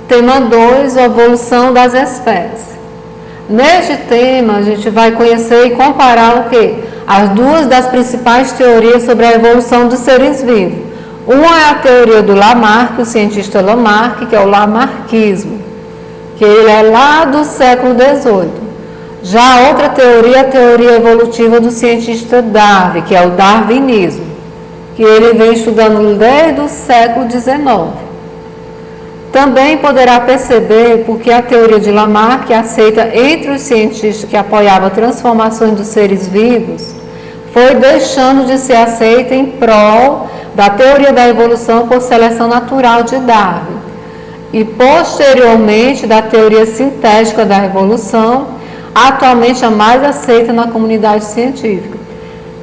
tema 2, a evolução das espécies. Neste tema, a gente vai conhecer e comparar o quê? As duas das principais teorias sobre a evolução dos seres vivos. Uma é a teoria do Lamarck, o cientista Lamarck, que é o lamarckismo, que ele é lá do século XVIII. Já a outra teoria é a teoria evolutiva do cientista Darwin, que é o darwinismo, que ele vem estudando desde o século XIX. Também poderá perceber porque a teoria de Lamarck, aceita entre os cientistas que apoiavam transformações dos seres vivos, foi deixando de ser aceita em prol da teoria da evolução por seleção natural de Darwin e posteriormente da teoria sintética da evolução, atualmente a mais aceita na comunidade científica.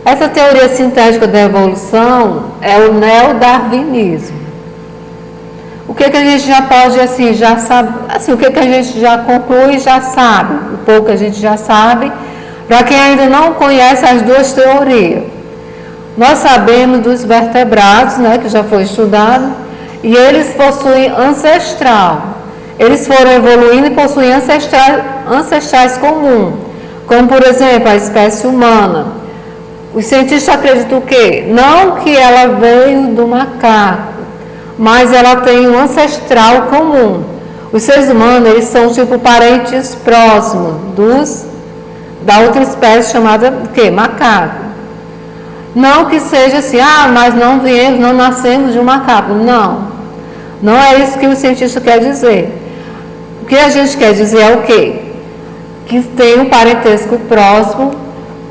Essa teoria sintética da evolução é o neodarwinismo. O que a gente já pode, já sabe, o que a gente já conclui, já sabe, o pouco que a gente já sabe, para quem ainda não conhece as duas teorias. Nós sabemos dos vertebrados, que já foi estudado, e eles possuem ancestral. Eles foram evoluindo e possuem ancestrais comuns, como por exemplo a espécie humana. Os cientistas acreditam o quê? Não que ela veio do macaco, mas ela tem um ancestral comum. Os seres humanos, eles são tipo parentes próximos da outra espécie chamada o quê? Macaco. Não que seja assim, mas não nascemos de um macaco. Não é isso que o cientista quer dizer. O que a gente quer dizer é o quê? Que tem um parentesco próximo,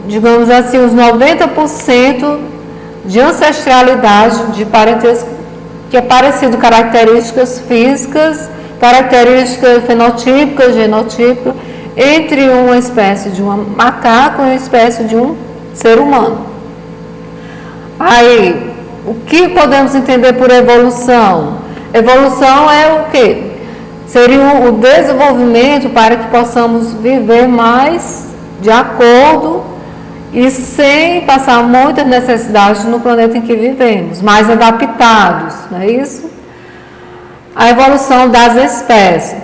digamos assim, uns 90% de ancestralidade de parentesco que é parecido, características físicas, características fenotípicas, genotípicas, entre uma espécie de um macaco e uma espécie de um ser humano. Aí, o que podemos entender por evolução? Evolução é o quê? Seria o desenvolvimento para que possamos viver mais de acordo e sem passar muitas necessidades no planeta em que vivemos, mais adaptados, não é isso? A evolução das espécies.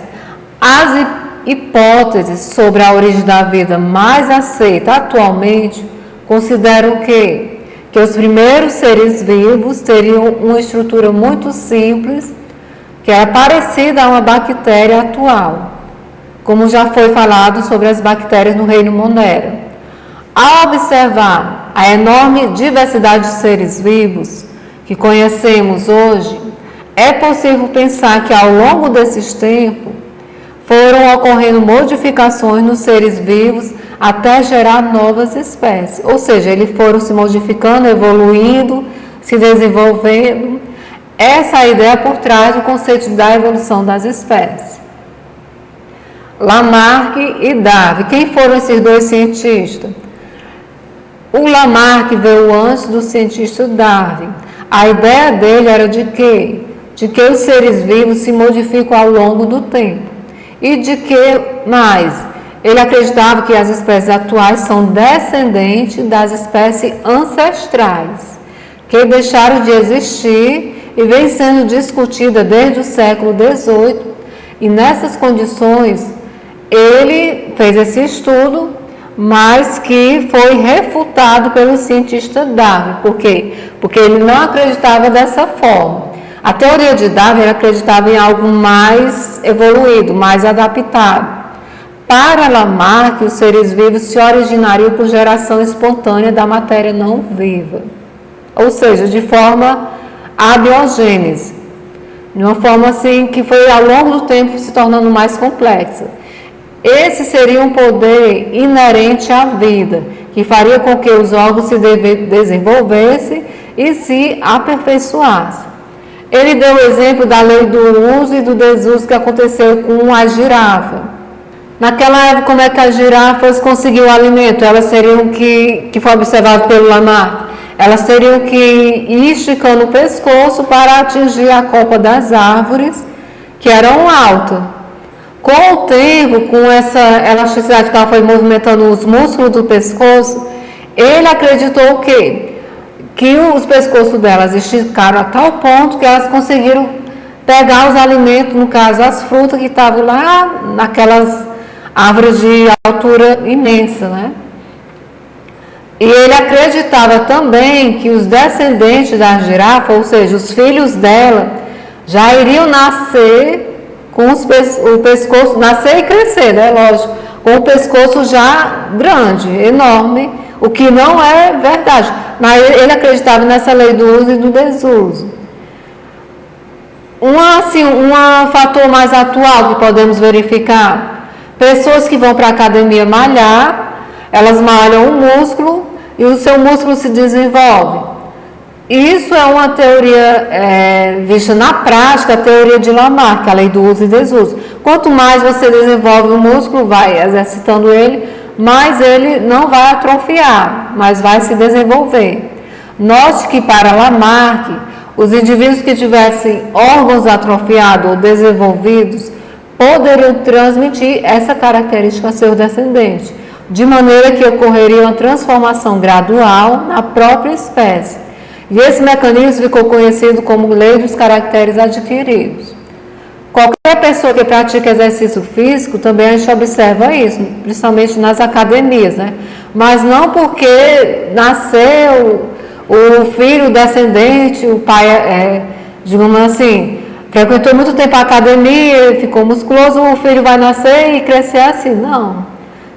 As hipóteses sobre a origem da vida mais aceitas atualmente consideram que os primeiros seres vivos teriam uma estrutura muito simples, que é parecida a uma bactéria atual, como já foi falado sobre as bactérias no reino Monera. Ao observar a enorme diversidade de seres vivos que conhecemos hoje, é possível pensar que ao longo desses tempos foram ocorrendo modificações nos seres vivos até gerar novas espécies. Ou seja, eles foram se modificando, evoluindo, se desenvolvendo. Essa é a ideia por trás do conceito da evolução das espécies. Lamarck e Darwin. Quem foram esses dois cientistas? O Lamarck veio antes do cientista Darwin. A ideia dele era de que os seres vivos se modificam ao longo do tempo. E de que mais? Ele acreditava que as espécies atuais são descendentes das espécies ancestrais, que deixaram de existir e vem sendo discutida desde o século XVIII. E nessas condições, ele fez esse estudo, mas que foi refutado pelo cientista Darwin. Por quê? Porque ele não acreditava dessa forma. A teoria de Darwin acreditava em algo mais evoluído, mais adaptado. Para Lamarck, os seres vivos se originariam por geração espontânea da matéria não viva. Ou seja, de forma abiogênese. De uma forma assim que foi ao longo do tempo se tornando mais complexa. Esse seria um poder inerente à vida, que faria com que os órgãos se desenvolvessem e se aperfeiçoassem. Ele deu o exemplo da lei do uso e do desuso que aconteceu com a girafa. Naquela época, como é que as girafas conseguiam o alimento? Elas teriam que foi observado pelo Lamarck, elas teriam que ir esticando o pescoço para atingir a copa das árvores, que eram altas. Com o tempo, com essa elasticidade que ela foi movimentando os músculos do pescoço, ele acreditou o quê? Que os pescoços delas esticaram a tal ponto que elas conseguiram pegar os alimentos, no caso as frutas que estavam lá naquelas árvores de altura imensa, né? E ele acreditava também que os descendentes da girafa, ou seja, os filhos dela, já iriam nascer com o pescoço, nascer e crescer, né? Lógico, com o pescoço já grande, enorme, o que não é verdade. Mas ele acreditava nessa lei do uso e do desuso. Um fator mais atual que podemos verificar, pessoas que vão para a academia malhar, elas malham o músculo e o seu músculo se desenvolve. Isso é uma teoria vista na prática, a teoria de Lamarck, a lei do uso e desuso. Quanto mais você desenvolve o músculo, vai exercitando ele, mais ele não vai atrofiar, mas vai se desenvolver. Note que para Lamarck, os indivíduos que tivessem órgãos atrofiados ou desenvolvidos poderiam transmitir essa característica a seus descendentes, de maneira que ocorreria uma transformação gradual na própria espécie. E esse mecanismo ficou conhecido como lei dos caracteres adquiridos. Qualquer pessoa que pratica exercício físico, também a gente observa isso, principalmente nas academias, né? Mas não porque nasceu o filho descendente, o pai, digamos assim, frequentou muito tempo a academia, ficou musculoso, o filho vai nascer e crescer assim. Não.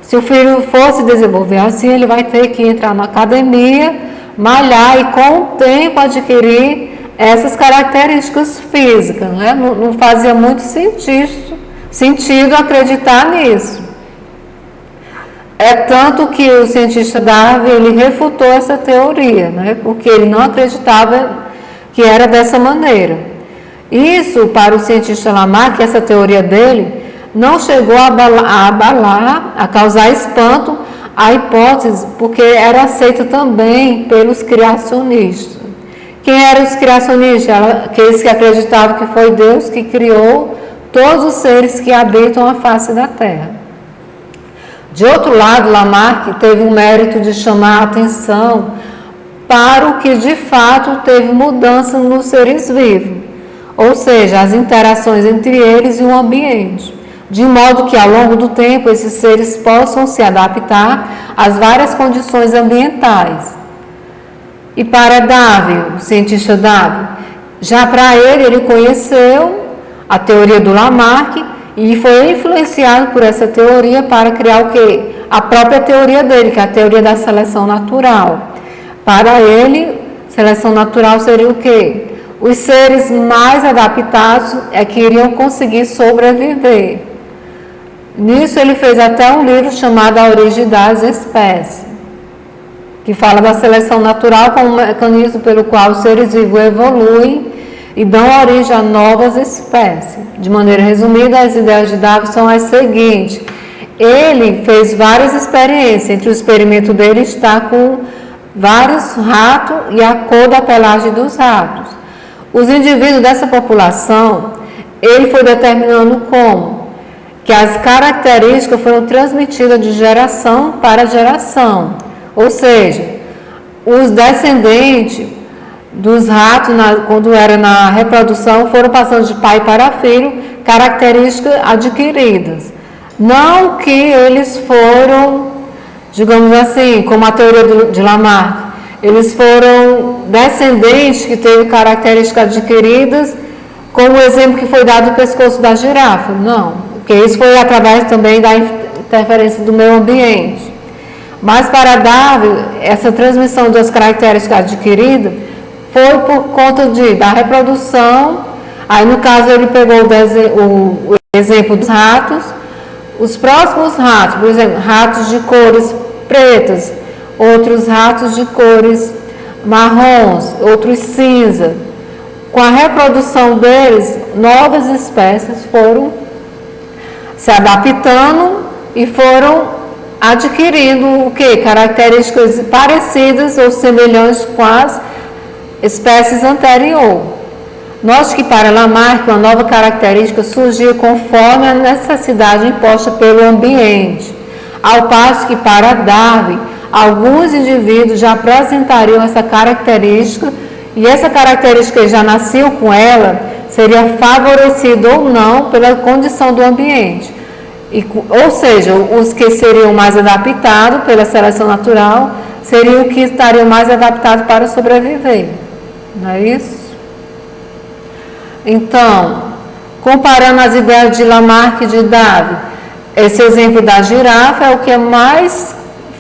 Se o filho fosse desenvolver assim, ele vai ter que entrar na academia, malhar e com o tempo adquirir essas características físicas. Né? Não fazia muito sentido acreditar nisso. É tanto que o cientista Darwin, ele refutou essa teoria, né? Porque ele não acreditava que era dessa maneira. Isso, para o cientista Lamarck, essa teoria dele, não chegou a abalar, a causar espanto a hipótese, porque era aceita também pelos criacionistas. Quem eram os criacionistas? Aqueles que acreditavam que foi Deus que criou todos os seres que habitam a face da Terra. De outro lado, Lamarck teve o mérito de chamar a atenção para o que de fato teve mudança nos seres vivos, ou seja, as interações entre eles e o ambiente, de modo que ao longo do tempo esses seres possam se adaptar às várias condições ambientais. E para Darwin, o cientista Darwin, já para ele conheceu a teoria do Lamarck e foi influenciado por essa teoria para criar o quê? A própria teoria dele, que é a teoria da seleção natural. Para ele, seleção natural seria o quê? Os seres mais adaptados é que iriam conseguir sobreviver. Nisso ele fez até um livro chamado A Origem das Espécies, que fala da seleção natural como um mecanismo pelo qual os seres vivos evoluem e dão origem a novas espécies. De maneira resumida, as ideias de Darwin são as seguintes. Ele fez várias experiências, entre o experimento dele está com vários ratos e a cor da pelagem dos ratos. Os indivíduos dessa população, ele foi determinando como? Que as características foram transmitidas de geração para geração. Ou seja, os descendentes dos ratos, quando era na reprodução, foram passando de pai para filho, características adquiridas. Não que eles foram, digamos assim, como a teoria de Lamarck, eles foram descendentes que teve características adquiridas, como o exemplo que foi dado do pescoço da girafa. Não, porque isso foi através também da interferência do meio ambiente. Mas para Darwin, essa transmissão das características adquiridas foi por conta da reprodução. Aí no caso ele pegou o exemplo dos ratos, os próximos ratos, por exemplo, ratos de cores pretas, outros ratos de cores marrons, outros cinza. Com a reprodução deles, novas espécies foram se adaptando e foram adquirindo o que? Características parecidas ou semelhantes com as espécies anteriores. Note que para Lamarck uma nova característica surgia conforme a necessidade imposta pelo ambiente, ao passo que para Darwin alguns indivíduos já apresentariam essa característica e essa característica já nasciam com ela seria favorecido ou não pela condição do ambiente. Ou seja, os que seriam mais adaptados pela seleção natural seriam os que estariam mais adaptados para sobreviver. Não é isso? Então, comparando as ideias de Lamarck e de Darwin, esse exemplo da girafa é o que é mais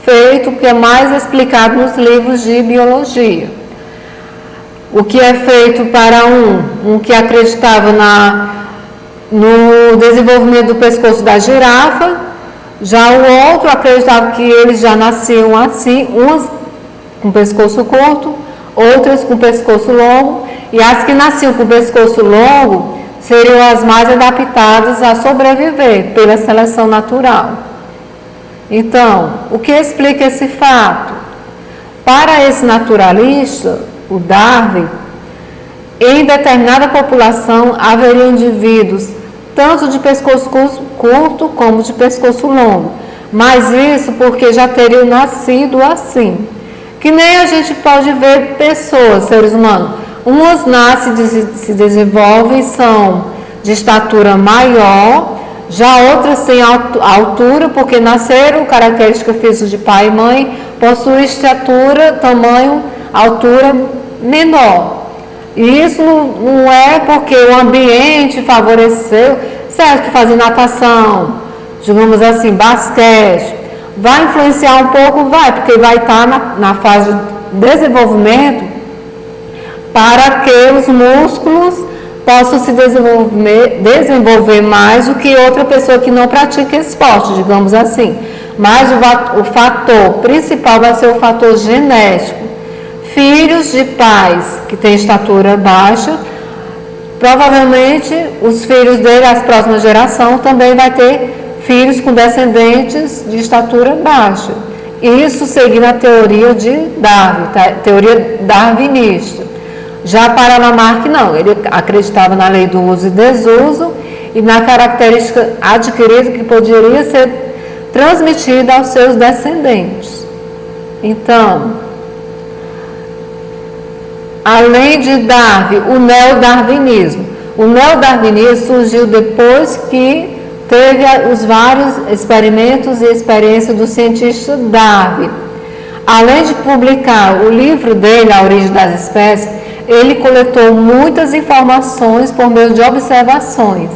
feito, o que é mais explicado nos livros de biologia. O que é feito para um que acreditava no desenvolvimento do pescoço da girafa, já o outro acreditava que eles já nasciam assim, umas com pescoço curto, outras com pescoço longo, e as que nasciam com pescoço longo seriam as mais adaptadas a sobreviver pela seleção natural. Então, o que explica esse fato? Para esse naturalista, o Darwin, em determinada população haveria indivíduos tanto de pescoço curto como de pescoço longo, mas isso porque já teriam nascido assim. Que nem a gente pode ver pessoas, seres humanos, umas nascem, se desenvolvem, são de estatura maior, já outras têm altura, porque nasceram características físicas de pai e mãe, possuem estatura, tamanho, altura menor. E isso não é porque o ambiente favoreceu, certo que fazer natação, digamos assim, basquete, vai influenciar um pouco, vai, porque vai estar na fase de desenvolvimento para que os músculos possam se desenvolver mais do que outra pessoa que não pratica esporte, digamos assim. Mas o fator principal vai ser o fator genético. Filhos de pais que têm estatura baixa, provavelmente os filhos dele, as próximas gerações, também vai ter filhos com descendentes de estatura baixa. Isso seguindo a teoria de Darwin, teoria darwinista. Já para Lamarck não, ele acreditava na lei do uso e desuso e na característica adquirida que poderia ser transmitida aos seus descendentes. Então, além de Darwin, o neodarwinismo. O neodarwinismo surgiu depois que teve os vários experimentos e experiências do cientista Darwin. Além de publicar o livro dele, A Origem das Espécies, ele coletou muitas informações por meio de observações.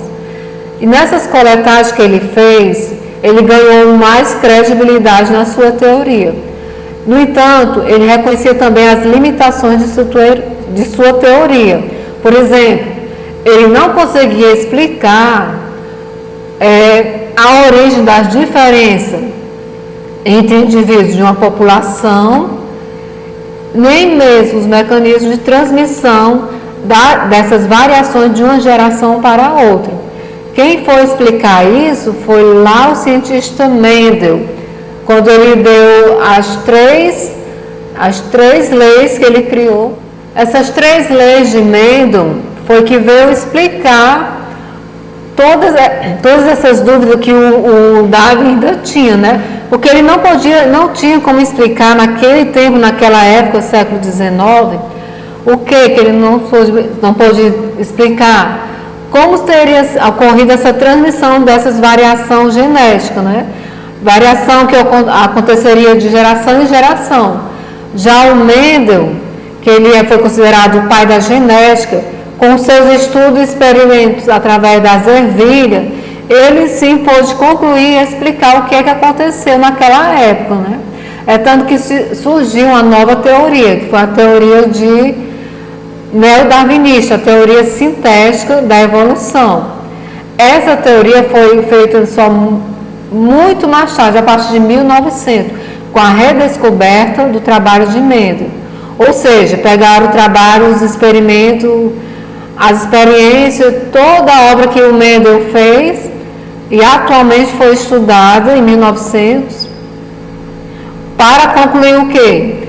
E nessas coletagens que ele fez, ele ganhou mais credibilidade na sua teoria. No entanto, ele reconhecia também as limitações de sua teoria. Por exemplo, ele não conseguia explicar a origem das diferenças entre indivíduos de uma população, nem mesmo os mecanismos de transmissão dessas variações de uma geração para a outra. Quem foi explicar isso foi lá o cientista Mendel, quando ele deu as três leis que ele criou. Essas 3 leis de Mendel foi que veio explicar todas essas dúvidas que o Darwin ainda tinha, né? Porque ele não tinha como explicar naquele tempo, naquela época, século XIX, o que ele não pôde explicar. Como teria ocorrido essa transmissão dessas variações genéticas, né? Variação que aconteceria de geração em geração. Já o Mendel, que ele foi considerado o pai da genética, com seus estudos e experimentos através das ervilhas, ele sim pôde concluir e explicar o que aconteceu naquela época, né? É tanto que surgiu uma nova teoria, que foi a teoria neodarwinista, a teoria sintética da evolução. Essa teoria foi feita só muito mais tarde, a partir de 1900, com a redescoberta do trabalho de Mendel. Ou seja, pegaram o trabalho, os experimentos, as experiências, toda a obra que o Mendel fez e atualmente foi estudada em 1900 para concluir o quê?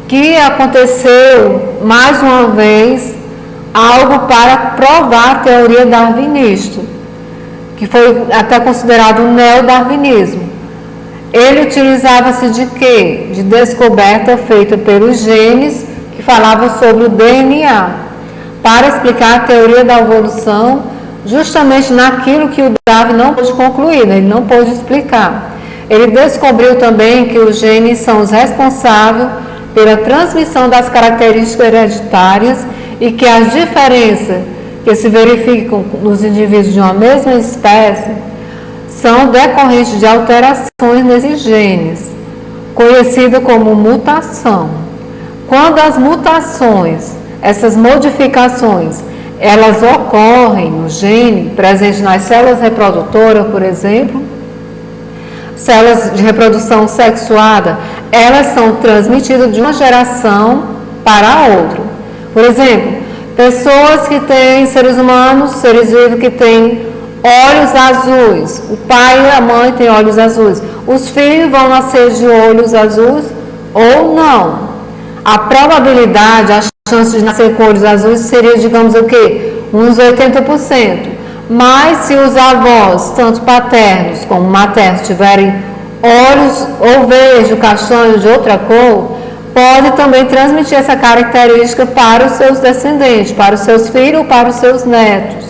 Que aconteceu mais uma vez algo para provar a teoria darwinista, que foi até considerado o neodarwinismo. Ele utilizava-se de quê? De descoberta feita pelos genes que falavam sobre o DNA. para explicar a teoria da evolução, justamente naquilo que o Darwin não pôde concluir, né? Ele não pôde explicar. Ele descobriu também que os genes são os responsáveis pela transmissão das características hereditárias e que as diferenças que se verificam nos indivíduos de uma mesma espécie são decorrentes de alterações nesses genes, conhecida como mutação. Quando as mutações, essas modificações, elas ocorrem no gene presente nas células reprodutoras, por exemplo, células de reprodução sexuada, elas são transmitidas de uma geração para a outra. Por exemplo, pessoas que têm, seres humanos, seres vivos que têm olhos azuis, o pai e a mãe têm olhos azuis, os filhos vão nascer de olhos azuis ou não. A probabilidade, a chance de nascer com olhos azuis seria, digamos o quê? Uns 80%. Mas se os avós, tanto paternos como maternos, tiverem olhos ou verde, castanho de outra cor, pode também transmitir essa característica para os seus descendentes, para os seus filhos ou para os seus netos.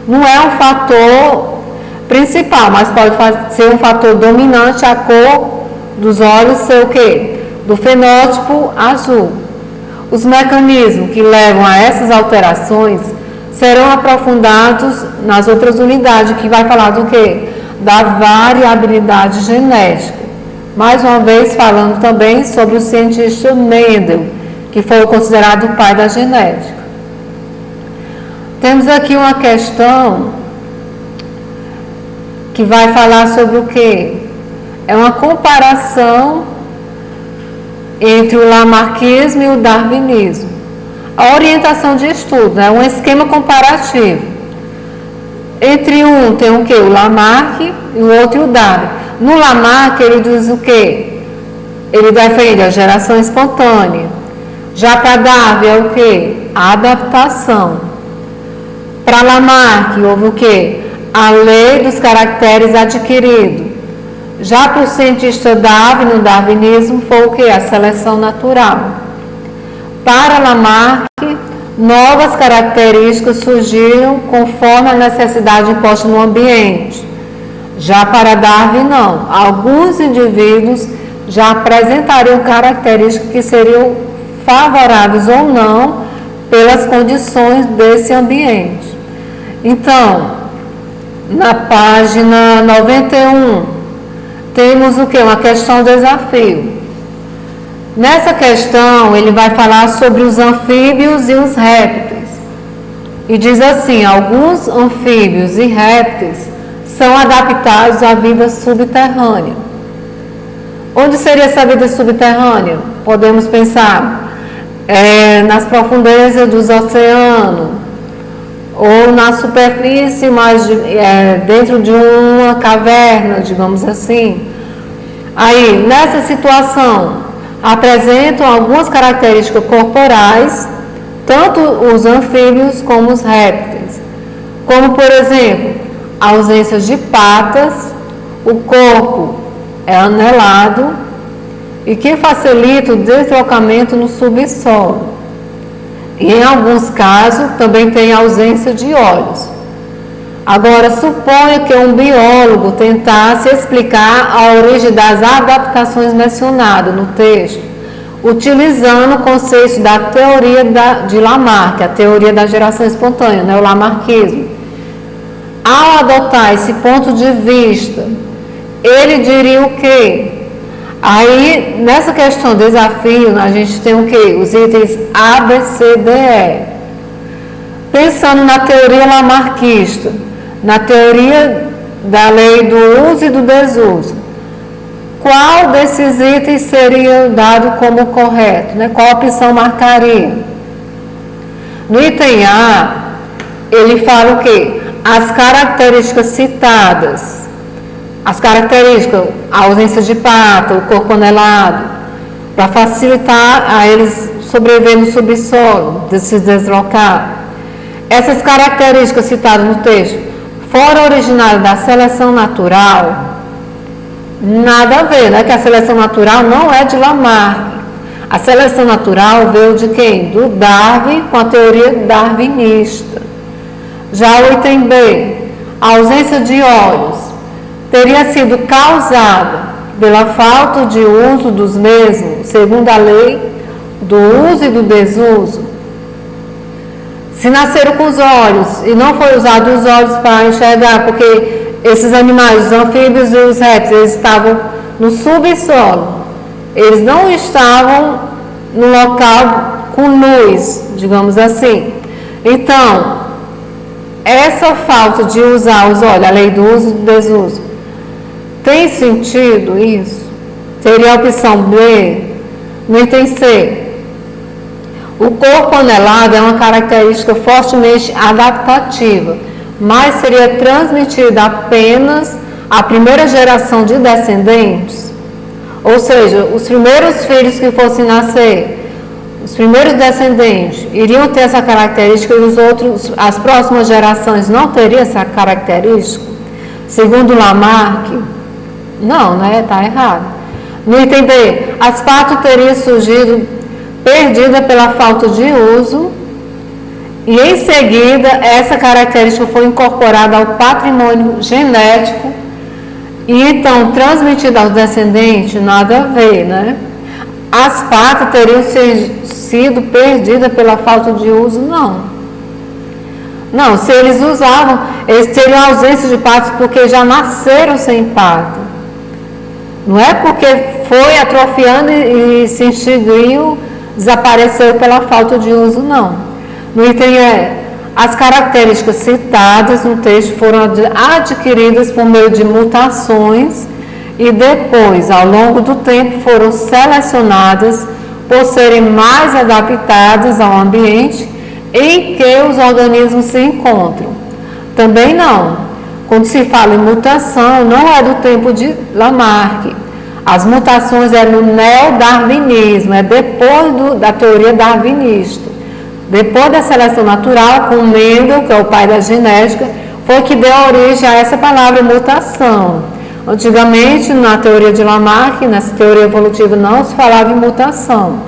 Não é um fator principal, mas pode ser um fator dominante a cor dos olhos ser o quê? Do fenótipo azul. Os mecanismos que levam a essas alterações serão aprofundados nas outras unidades, que vai falar do quê? Da variabilidade genética. Mais uma vez falando também sobre o cientista Mendel, que foi considerado o pai da genética. Temos aqui uma questão que vai falar sobre o quê? É uma comparação entre o lamarckismo e o darwinismo. A orientação de estudo é um esquema comparativo. Entre um tem o quê? O Lamarck e o outro o Darwin. No Lamarck ele diz o quê? Ele defende a geração espontânea. Já para Darwin é o quê? A adaptação. Para Lamarck houve o quê? A lei dos caracteres adquiridos. Já para o cientista Darwin, no darwinismo, foi o quê? A seleção natural. Para Lamarck, novas características surgiram conforme a necessidade imposta no ambiente. Já para Darwin, não. Alguns indivíduos já apresentariam características que seriam favoráveis ou não pelas condições desse ambiente. Então, na página 91, temos o que? Uma questão desafio. Nessa questão, ele vai falar sobre os anfíbios e os répteis. E diz assim, alguns anfíbios e répteis são adaptados à vida subterrânea. Onde seria essa vida subterrânea? Podemos pensar nas profundezas dos oceanos, ou na superfície, mas dentro de uma caverna, digamos assim. Aí, nessa situação, apresentam algumas características corporais, tanto os anfíbios como os répteis, como, por exemplo, a ausência de patas, o corpo é anelado e que facilita o deslocamento no subsolo. E, em alguns casos, também tem ausência de olhos. Agora, suponha que um biólogo tentasse explicar a origem das adaptações mencionadas no texto, utilizando o conceito da teoria de Lamarck, a teoria da geração espontânea, né, o lamarckismo. Ao adotar esse ponto de vista, ele diria o quê? Aí, nessa questão desafio, a gente tem o quê? Os itens A, B, C, D, E. Pensando na teoria lamarckista, na teoria da lei do uso e do desuso, qual desses itens seria dado como correto? Né? Qual opção marcaria? No item A, ele fala o quê? As características citadas, as características, a ausência de pata, o corpo anelado, para facilitar a eles sobreviver no subsolo, de se deslocar. Essas características citadas no texto foram originárias da seleção natural? Nada a ver, né? Que a seleção natural não é de Lamarck. A seleção natural veio de quem? Do Darwin, com a teoria darwinista. Já o item B, a ausência de olhos teria sido causada pela falta de uso dos mesmos, segundo a lei do uso e do desuso. Se nasceram com os olhos e não foi usado os olhos para enxergar, porque esses animais, os anfíbios e os répteis, eles estavam no subsolo, eles não estavam no local com luz, digamos assim. Então, essa falta de usar os olhos, a lei do uso e do desuso, tem sentido isso? Seria a opção B. No item C, o corpo anelado é uma característica fortemente adaptativa, mas seria transmitida apenas à primeira geração de descendentes. Ou seja, os primeiros filhos que fossem nascer, os primeiros descendentes, iriam ter essa característica e os outros, as próximas gerações não teriam essa característica? Segundo Lamarck, não, né? Está errado. No item B, asparto teria surgido perdida pela falta de uso e em seguida essa característica foi incorporada ao patrimônio genético e então transmitida aos descendentes, nada a ver, né? Asparto teria sido perdida pela falta de uso, não. Não, se eles usavam, eles teriam ausência de parto porque já nasceram sem parto. Não é porque foi atrofiando e se extinguiu, desapareceu pela falta de uso, não. No item E, as características citadas no texto foram adquiridas por meio de mutações e depois, ao longo do tempo, foram selecionadas por serem mais adaptadas ao ambiente em que os organismos se encontram. Também não. Quando se fala em mutação, não é do tempo de Lamarck. As mutações é no neodarwinismo, é depois da teoria darwinista. Depois da seleção natural, com Mendel, que é o pai da genética, foi que deu origem a essa palavra mutação. Antigamente, na teoria de Lamarck, nessa teoria evolutiva, não se falava em mutação.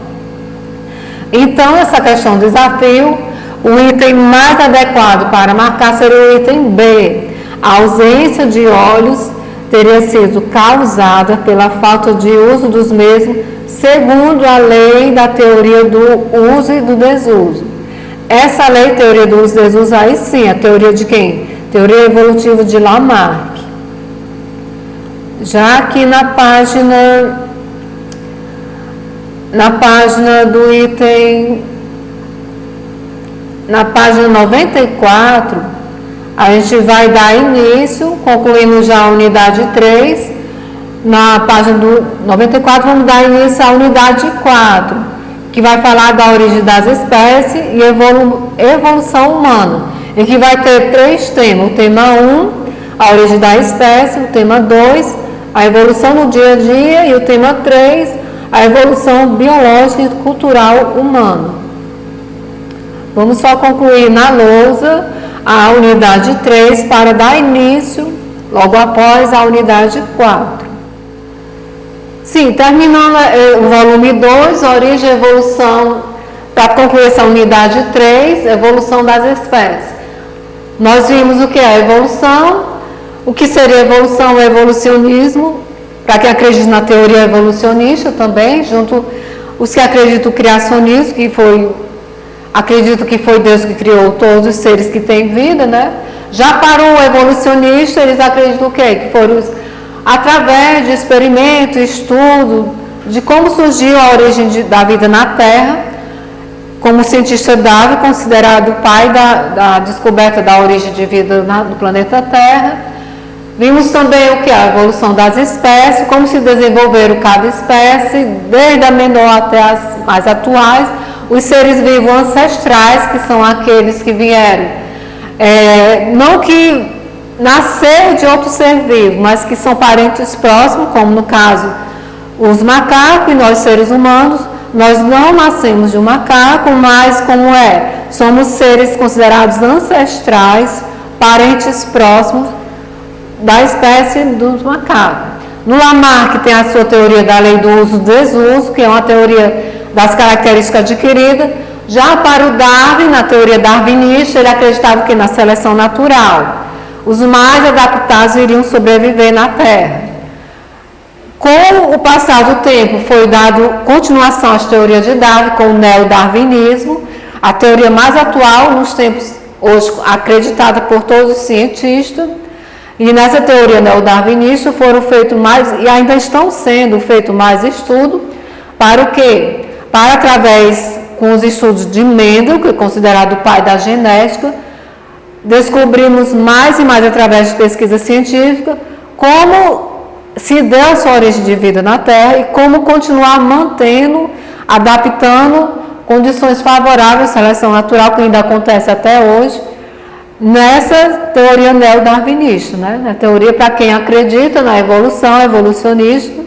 Então, essa questão do desafio, o item mais adequado para marcar seria o item B. A ausência de olhos teria sido causada pela falta de uso dos mesmos, segundo a lei da teoria do uso e do desuso. Essa lei, teoria do uso e desuso, aí sim, a teoria de quem? Teoria evolutiva de Lamarck. Já aqui na página do item, na página 94, a gente vai dar início, concluímos já a unidade 3, na página do 94 vamos dar início à unidade 4, que vai falar da origem das espécies e evolução humana, e que vai ter 3 temas, o tema 1, a origem da espécie, o tema 2, a evolução no dia a dia, e o tema 3, a evolução biológica e cultural humana. Vamos só concluir na lousa a unidade 3 para dar início, logo após a unidade 4. Sim, terminando o volume 2, origem e evolução, para concluir essa unidade 3, evolução das espécies. Nós vimos o que é a evolução, o que seria evolução, o evolucionismo, para quem acredita na teoria evolucionista também, junto os que acreditam no criacionismo, acredito que foi Deus que criou todos os seres que têm vida, né? Já para o evolucionista, eles acreditam o quê? Que foram através de experimento, estudo, de como surgiu a origem da vida na Terra, como o cientista Darwin, considerado o pai da descoberta da origem de vida no planeta Terra. Vimos também o que é a evolução das espécies, como se desenvolveram cada espécie, desde a menor até as mais atuais, os seres vivos ancestrais, que são aqueles que vieram, não que nasceram de outro ser vivo, mas que são parentes próximos, como no caso os macacos e nós seres humanos. Nós não nascemos de um macaco, mas somos seres considerados ancestrais, parentes próximos da espécie dos macacos. No Lamarck tem a sua teoria da lei do uso e desuso, que é uma teoria das características adquiridas. Já para o Darwin, na teoria darwinista, ele acreditava que na seleção natural, os mais adaptados iriam sobreviver na Terra. Com o passar do tempo, foi dado continuação às teorias de Darwin, com o neodarwinismo, a teoria mais atual nos tempos hoje acreditada por todos os cientistas. E nessa teoria neodarwinista foram feitos mais, e ainda estão sendo feitos mais estudos, para o quê? Para através, com os estudos de Mendel, que é considerado o pai da genética, descobrimos mais e mais através de pesquisa científica como se deu a sua origem de vida na Terra e como continuar mantendo, adaptando condições favoráveis à seleção natural, que ainda acontece até hoje, nessa teoria neodarwinista, né? Na teoria para quem acredita na evolução, evolucionista,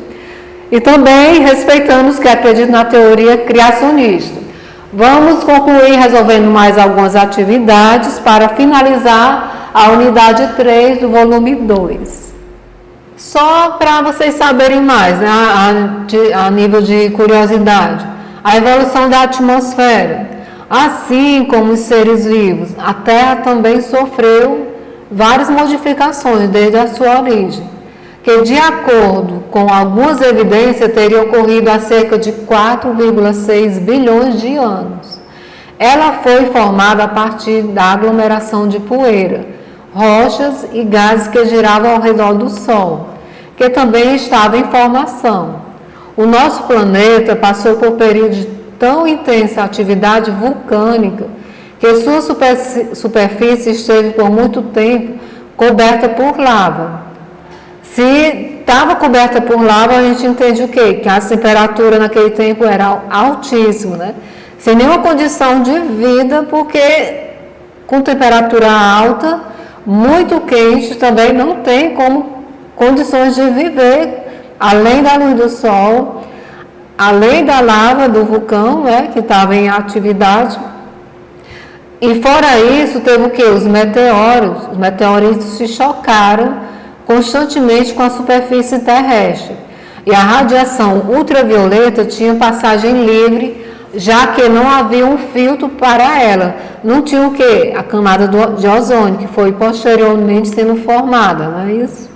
e também respeitando os que acreditam na teoria criacionista. Vamos concluir resolvendo mais algumas atividades para finalizar a unidade 3 do volume 2. Só para vocês saberem mais, né, a nível de curiosidade, a evolução da atmosfera. Assim como os seres vivos, a Terra também sofreu várias modificações desde a sua origem, que de acordo com algumas evidências teria ocorrido há cerca de 4,6 bilhões de anos. Ela foi formada a partir da aglomeração de poeira, rochas e gases que giravam ao redor do Sol, que também estava em formação. O nosso planeta passou por períodos de tão intensa atividade vulcânica que sua superfície esteve por muito tempo coberta por lava. Se estava coberta por lava, a gente entende o quê? Que a temperatura naquele tempo era altíssima, né? Sem nenhuma condição de vida, porque com temperatura alta, muito quente, também não tem como condições de viver, além da luz do sol, além da lava do vulcão, né, que estava em atividade. E fora isso, teve o quê? Os meteoritos se chocaram constantemente com a superfície terrestre. E a radiação ultravioleta tinha passagem livre, já que não havia um filtro para ela. Não tinha o quê? A camada de ozônio, que foi posteriormente sendo formada, não é isso?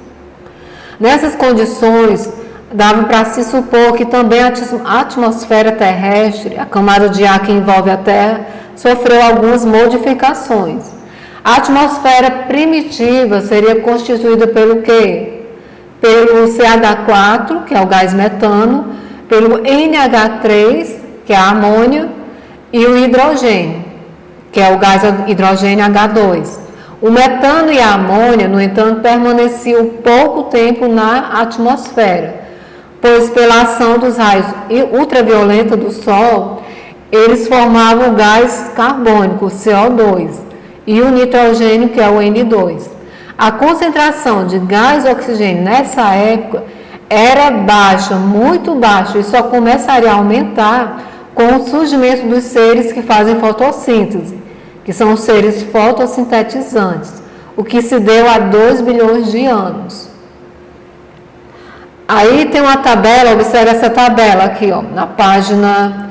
Nessas condições, dava para se supor que também a atmosfera terrestre, a camada de ar que envolve a Terra, sofreu algumas modificações. A atmosfera primitiva seria constituída pelo quê? Pelo CH4, que é o gás metano, pelo NH3, que é a amônia, e o hidrogênio, que é o gás hidrogênio H2. O metano e a amônia, no entanto, permaneciam pouco tempo na atmosfera, pois pela ação dos raios ultravioleta do Sol, eles formavam o gás carbônico, o CO2, e o nitrogênio, que é o N2. A concentração de gás oxigênio nessa época era baixa, muito baixa, e só começaria a aumentar com o surgimento dos seres que fazem fotossíntese, que são os seres fotossintetizantes, o que se deu há 2 bilhões de anos. Aí tem uma tabela, observa essa tabela aqui, ó, na página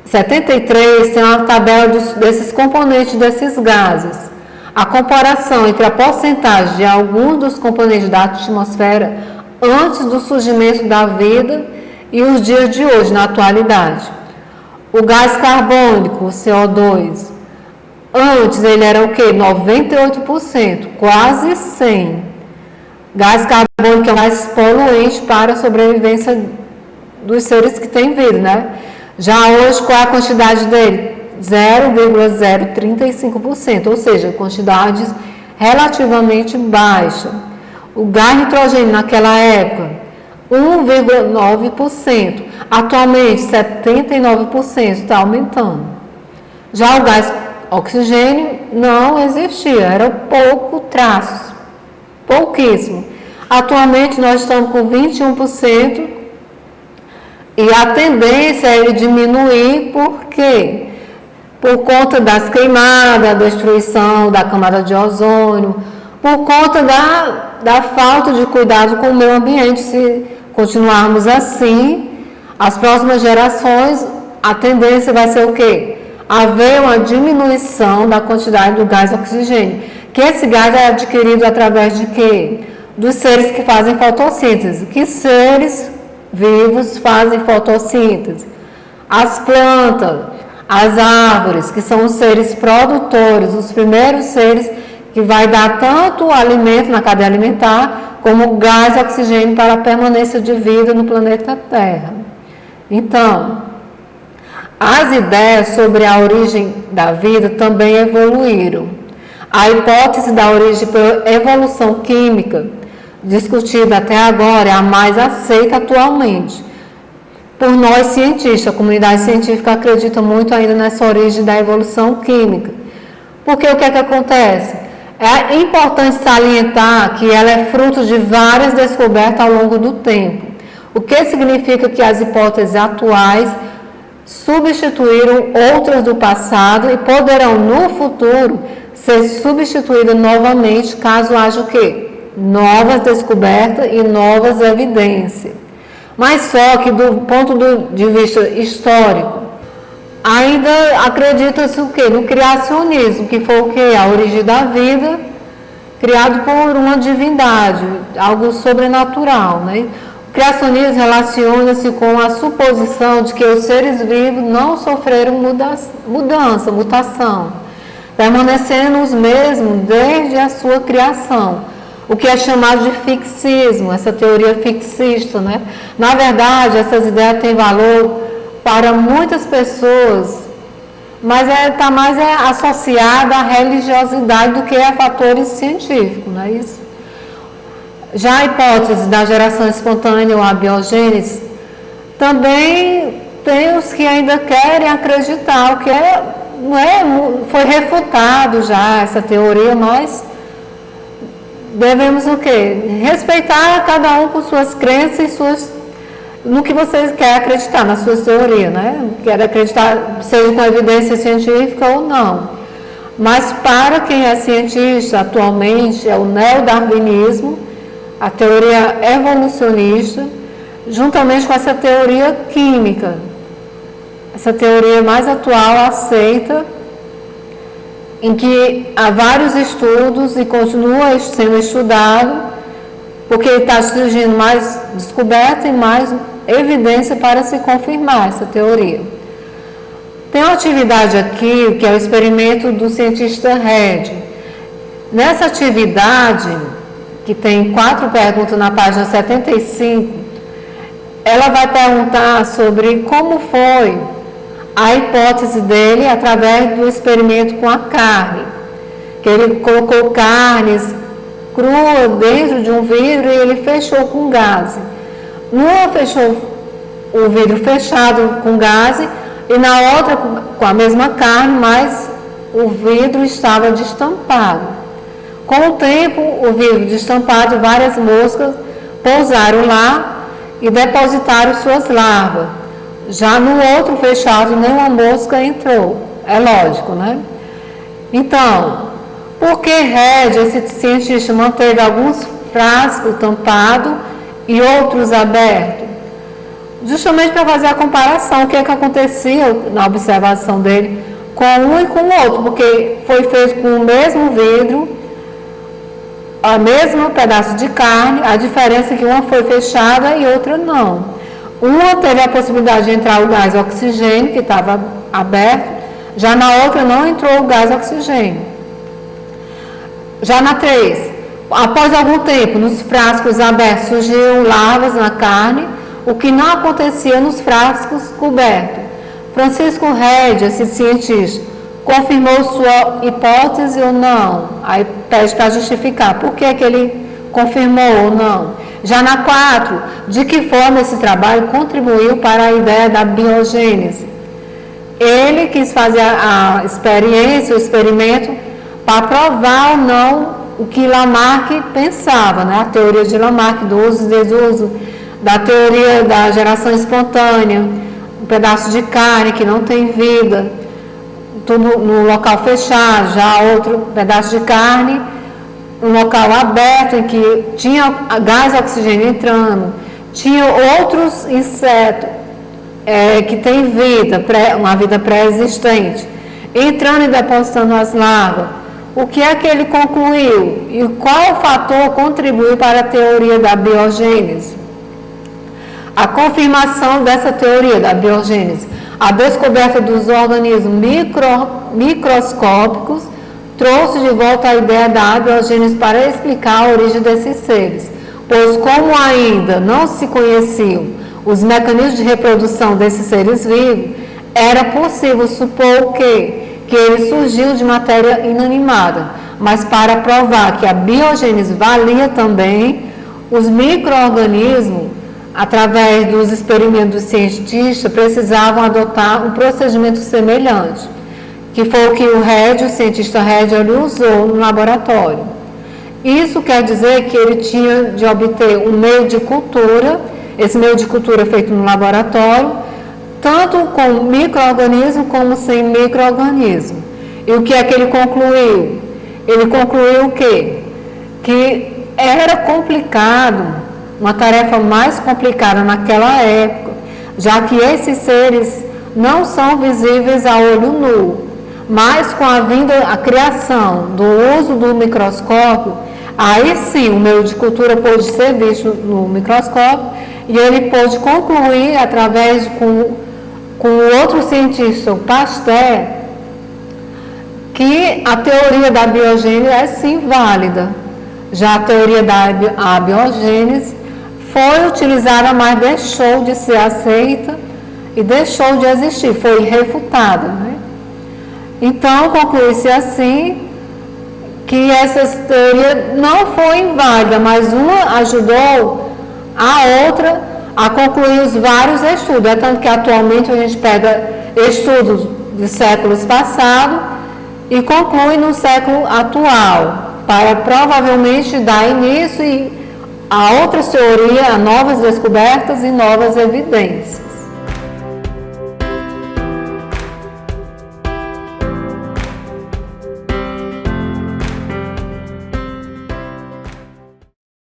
73, tem uma tabela desses componentes desses gases. A comparação entre a porcentagem de alguns dos componentes da atmosfera antes do surgimento da vida e os dias de hoje, na atualidade. O gás carbônico, o CO2, antes ele era o quê? 98%, quase 100%. Gás carbônico é o mais poluente para a sobrevivência dos seres que têm vida, né? Já hoje, qual é a quantidade dele? 0,035%, ou seja, quantidades relativamente baixas. O gás nitrogênio naquela época, 1,9%. Atualmente, 79%, está aumentando. Já o gás oxigênio não existia, era pouco traços, pouquíssimo. Atualmente, nós estamos com 21%. E a tendência é ele diminuir, por quê? Por conta das queimadas, da destruição da camada de ozônio, por conta da falta de cuidado com o meio ambiente. Se continuarmos assim, as próximas gerações, a tendência vai ser o quê? Haver uma diminuição da quantidade do gás oxigênio. Que esse gás é adquirido através de quê? Dos seres que fazem fotossíntese. Que seres vivos fazem fotossíntese? As plantas, as árvores, que são os seres produtores, os primeiros seres que vai dar tanto o alimento na cadeia alimentar, como gás oxigênio para a permanência de vida no planeta Terra. Então, as ideias sobre a origem da vida também evoluíram. A hipótese da origem pela evolução química, discutida até agora, é a mais aceita atualmente. Por nós cientistas, a comunidade científica acredita muito ainda nessa origem da evolução química. Porque o que é que acontece? É importante salientar que ela é fruto de várias descobertas ao longo do tempo. O que significa que as hipóteses atuais substituíram outras do passado e poderão no futuro ser substituídas novamente caso haja o quê? Novas descobertas e novas evidências. Mas só que do ponto de vista histórico, ainda acredita-se o quê? No criacionismo, que foi o quê? A origem da vida, criado por uma divindade, algo sobrenatural, né? O criacionismo relaciona-se com a suposição de que os seres vivos não sofreram mutação, permanecendo os mesmos desde a sua criação, o que é chamado de fixismo, essa teoria fixista, né? Na verdade, essas ideias têm valor para muitas pessoas, mas está mais associada à religiosidade do que a fatores científicos, não é isso? Já a hipótese da geração espontânea ou a biogênese, também tem os que ainda querem acreditar, o que foi refutado já essa teoria, mas devemos o quê? Respeitar cada um com suas crenças e no que vocês querem acreditar, nas suas teorias, né? Quer acreditar, seja com evidência científica ou não. Mas para quem é cientista atualmente, é o neodarwinismo, a teoria evolucionista, juntamente com essa teoria química. Essa teoria mais atual, aceita, em que há vários estudos e continua sendo estudado, porque está surgindo mais descoberta e mais evidência para se confirmar essa teoria. Tem uma atividade aqui, que é o experimento do cientista Red. Nessa atividade, que tem 4 perguntas na página 75, ela vai perguntar sobre como foi a hipótese dele através do experimento com a carne, que ele colocou carnes crua dentro de um vidro e ele fechou com gás. Numa fechou o vidro fechado com gás e na outra com a mesma carne, mas o vidro estava destampado. Com o tempo, o vidro destampado, várias moscas pousaram lá e depositaram suas larvas. Já no outro fechado, nenhuma mosca entrou. É lógico, né? Então, por que Red, esse cientista, manteve alguns frascos tampados e outros abertos? Justamente para fazer a comparação, o que é que acontecia na observação dele com um e com o outro, porque foi feito com o mesmo vidro, o mesmo pedaço de carne, a diferença é que uma foi fechada e outra não. Uma teve a possibilidade de entrar o gás oxigênio, que estava aberto, já na outra não entrou o gás oxigênio. Já na 3, após algum tempo, nos frascos abertos surgiram larvas na carne, o que não acontecia nos frascos cobertos. Francisco Red, esse cientista, confirmou sua hipótese ou não? Aí pede para justificar por que ele confirmou ou não. Já na 4, de que forma esse trabalho contribuiu para a ideia da biogênese? Ele quis fazer a experiência, o experimento, para provar ou não o que Lamarck pensava, né? A teoria de Lamarck do uso e desuso, da teoria da geração espontânea, um pedaço de carne que não tem vida, tudo no local fechado, já outro pedaço de carne, um local aberto em que tinha gás oxigênio entrando, tinha outros insetos que tem vida, uma vida pré-existente, entrando e depositando as larvas, o que é que ele concluiu? E qual fator contribuiu para a teoria da biogênese? A confirmação dessa teoria da biogênese, a descoberta dos organismos microscópicos, trouxe de volta a ideia da abiogênese para explicar a origem desses seres, pois como ainda não se conheciam os mecanismos de reprodução desses seres vivos, era possível supor que ele surgiu de matéria inanimada, mas para provar que a biogênese valia também, os micro-organismos, através dos experimentos dos cientistas, precisavam adotar um procedimento semelhante, que foi o que o cientista Red usou no laboratório. Isso quer dizer que ele tinha de obter um meio de cultura, esse meio de cultura feito no laboratório, tanto com micro-organismo como sem micro-organismo. E o que é que ele concluiu? Ele concluiu o quê? Que era complicado, uma tarefa mais complicada naquela época, já que esses seres não são visíveis a olho nu, mas com a criação do uso do microscópio, aí sim o meio de cultura pôde ser visto no microscópio e ele pôde concluir através com outro cientista, o Pasteur, que a teoria da biogênese é sim válida. Já a teoria da biogênese foi utilizada, mas deixou de ser aceita e deixou de existir, foi refutada, né? Então, conclui-se assim que essa teoria não foi inválida, mas uma ajudou a outra a concluir os vários estudos. É tanto que atualmente a gente pega estudos de séculos passados e conclui no século atual, para provavelmente dar início a outras teorias, a novas descobertas e novas evidências.